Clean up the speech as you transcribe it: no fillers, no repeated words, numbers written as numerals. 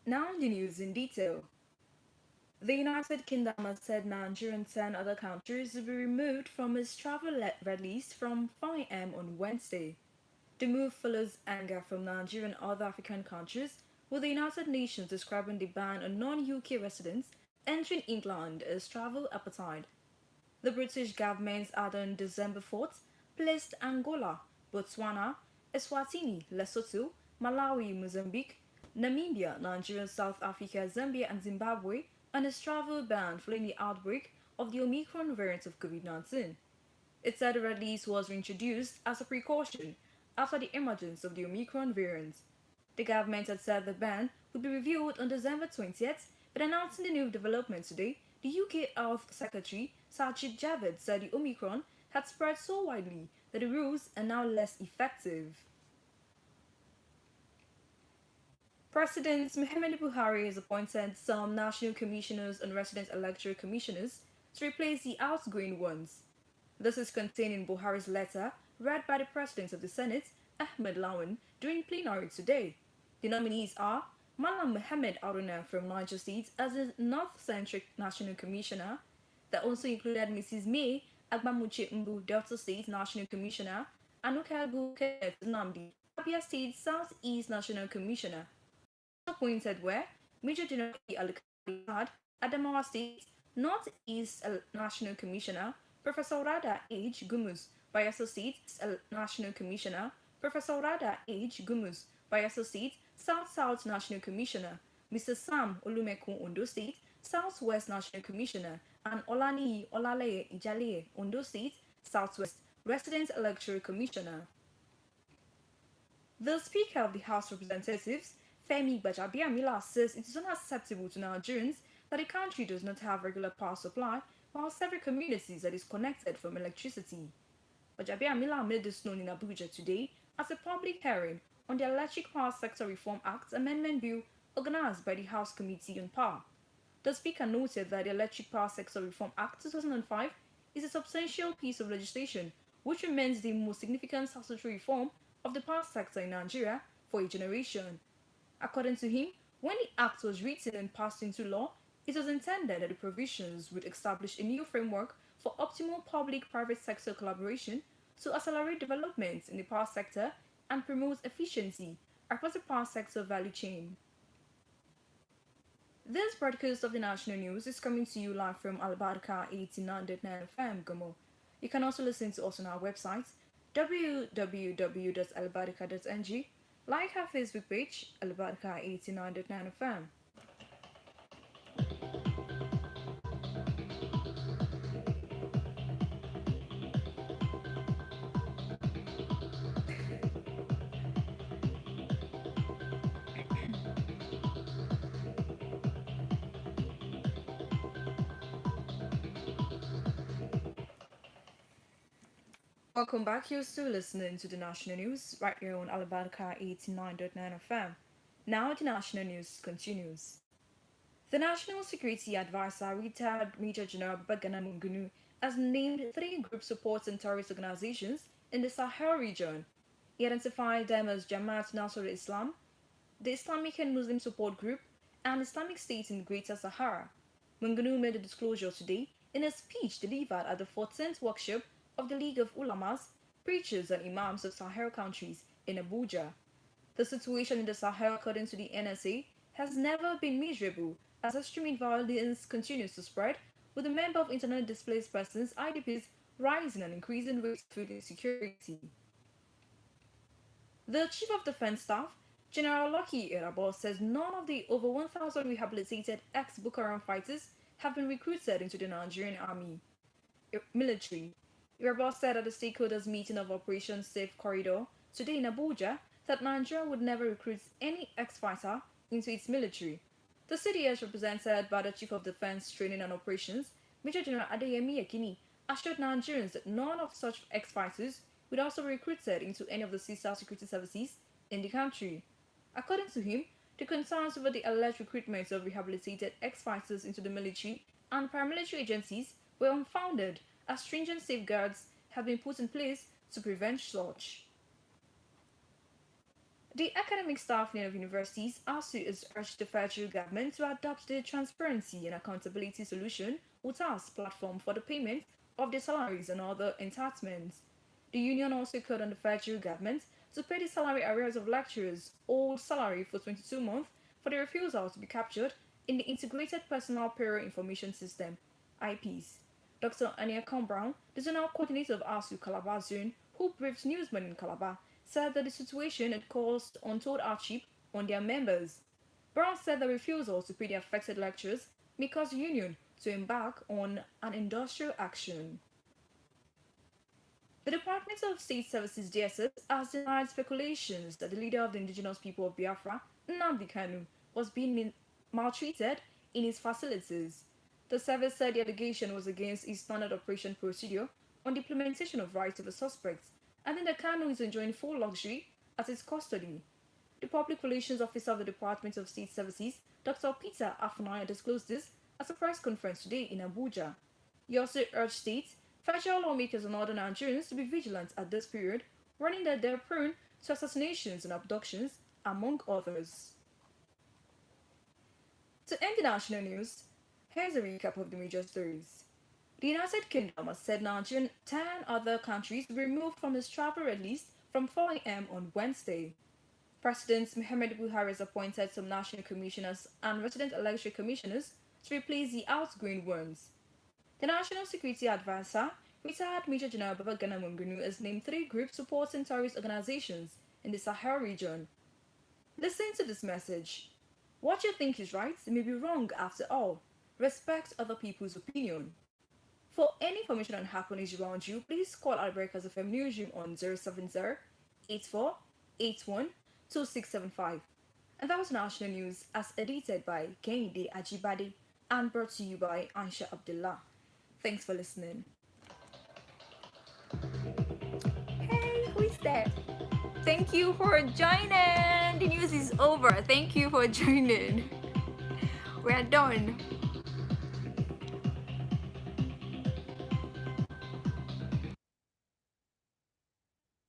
Now the news in detail. The United Kingdom has said Nigeria and 10 other countries will be removed from its travel red list from 5 am on Wednesday. The move follows anger from Nigeria and other African countries, with the United Nations describing the ban on non-UK residents entering England as travel appetite. The British government had on December 4th placed Angola, Botswana, Eswatini, Lesotho, Malawi, Mozambique, Namibia, Nigeria, South Africa, Zambia, and Zimbabwe on its travel ban following the outbreak of the Omicron variant of COVID-19. It said the red list was reintroduced as a precaution after the emergence of the Omicron variant. The government had said the ban would be reviewed on December 20th, but announcing the new development today, the UK Health Secretary Sajid Javid said the Omicron had spread so widely that the rules are now less effective. President Muhammadu Buhari has appointed some national commissioners and resident electoral commissioners to replace the outgoing ones. This is contained in Buhari's letter read by the President of the Senate, Ahmed Lawan, during plenary today. The nominees are Malam Mohammed Aruna from Niger State as the North Central National Commissioner. That also included Mrs. May Agbamuche Mbu, Delta State National Commissioner, and Ukalbu Kenneth Namdi, Abia State Southeast National Commissioner. Appointed were Major General Al-Khad, Adamawa State Northeast National Commissioner, Professor Rada H. Gumus, Bayelsa State National Commissioner, Professor Rada H. Gumus, Bayelsa State South National Commissioner, Mr. Sam Olumeku, Ondo State Southwest National Commissioner, and Olani Olale Ijale, Ondo State Southwest Resident Electoral Commissioner. The Speaker of the House of Representatives, Femi Gbajabiamila, says it is unacceptable to Nigerians that the country does not have regular power supply while several communities are disconnected from electricity. Gbajabiamila made this known in Abuja today at a public hearing on the Electric Power Sector Reform Act Amendment Bill organized by the House Committee on Power. The Speaker noted that the Electric Power Sector Reform Act 2005 is a substantial piece of legislation which remains the most significant statutory reform of the power sector in Nigeria for a generation. According to him, when the act was written and passed into law, it was intended that the provisions would establish a new framework for optimal public-private sector collaboration to accelerate development in the power sector and promote efficiency across the power sector value chain. This broadcast of the national news is coming to you live from Albarka 89.9 FM, Gomo. You can also listen to us on our website www.albarka.ng. Like our Facebook page, Albarka 89.9 FM. Welcome back. You're still listening to the national news right here on Albarka 89.9 FM. Now the national news continues. The National Security Advisor, retired Major General Bagana Mungunu, has named 3 group supports and terrorist organizations in the Sahel region. He identified them as Jamaat Nasr Islam, the Islamic and Muslim Support Group, and Islamic State in Greater Sahara. Mungunu made the disclosure today in a speech delivered at the 14th workshop of the League of Ulamas, Preachers and Imams of Sahel countries in Abuja. The situation in the Sahel, according to the NSA, has never been miserable as extreme violence continues to spread, with the number of internally displaced persons (IDPs) rising and increasing rates of food insecurity. The Chief of Defense Staff, General Lucky Irabor, says none of the over 1,000 rehabilitated ex-Boko Haram fighters have been recruited into the Nigerian Army military. Irabor said at the stakeholders meeting of Operation Safe Corridor today in Abuja that Nigeria would never recruit any ex-fighter into its military. The city is represented by the Chief of Defense Training and Operations, Major General Adeyemi Yekini, assured Nigerians that none of such ex-fighters would also be recruited into any of the sister security services in the country. According to him, the concerns over the alleged recruitment of rehabilitated ex-fighters into the military and paramilitary agencies were unfounded, as stringent safeguards have been put in place to prevent such. The Academic Staff Union of Universities ASU has urged the federal government to adopt the Transparency and Accountability Solution (UTAS) platform for the payment of their salaries and other entitlements. The union also called on the federal government to pay the salary arrears of lecturers' old salary for 22 months for the refusal to be captured in the Integrated Personal Payroll Information System (IPS). Dr. Ania Brown, the Zonal Coordinator of ASU Calabar Zone, who briefed newsmen in Calabar, said that the situation had caused untold hardship on their members. Brown said the refusal to pay the affected lecturers may cause the union to embark on an industrial action. The Department of State Services DSS has denied speculations that the leader of the indigenous people of Biafra, Nnamdi Kanu, was being maltreated in his facilities. The service said the allegation was against its standard operation procedure on the implementation of rights of the suspects, and then the Kanu is enjoying full luxury at its custody. The Public Relations Officer of the Department of State Services, Dr. Peter Afunaya, disclosed this at a press conference today in Abuja. He also urged states, federal lawmakers, and other Nigerians to be vigilant at this period, warning that they are prone to assassinations and abductions, among others. To end the national news, here's a recap of the major stories. The United Kingdom has said Nigeria and 10 other countries will be removed from its travel red list from 4 a.m. on Wednesday. President Muhammadu Buhari has appointed some national commissioners and resident electoral commissioners to replace the outgoing ones. The National Security Advisor, retired Major General Babagana Mungunu, has named 3 groups supporting terrorist organizations in the Sahel region. Listen to this message. What you think is right may be wrong after all. Respect other people's opinion. For any information on happenings around you, please call Alberca's FM Newsroom on 070-8481-2675. And that was National News as edited by Kehinde Ajibade and brought to you by Ansha Abdullah. Thanks for listening. Hey, who is that? Thank you for joining. The news is over. Thank you for joining. We're done.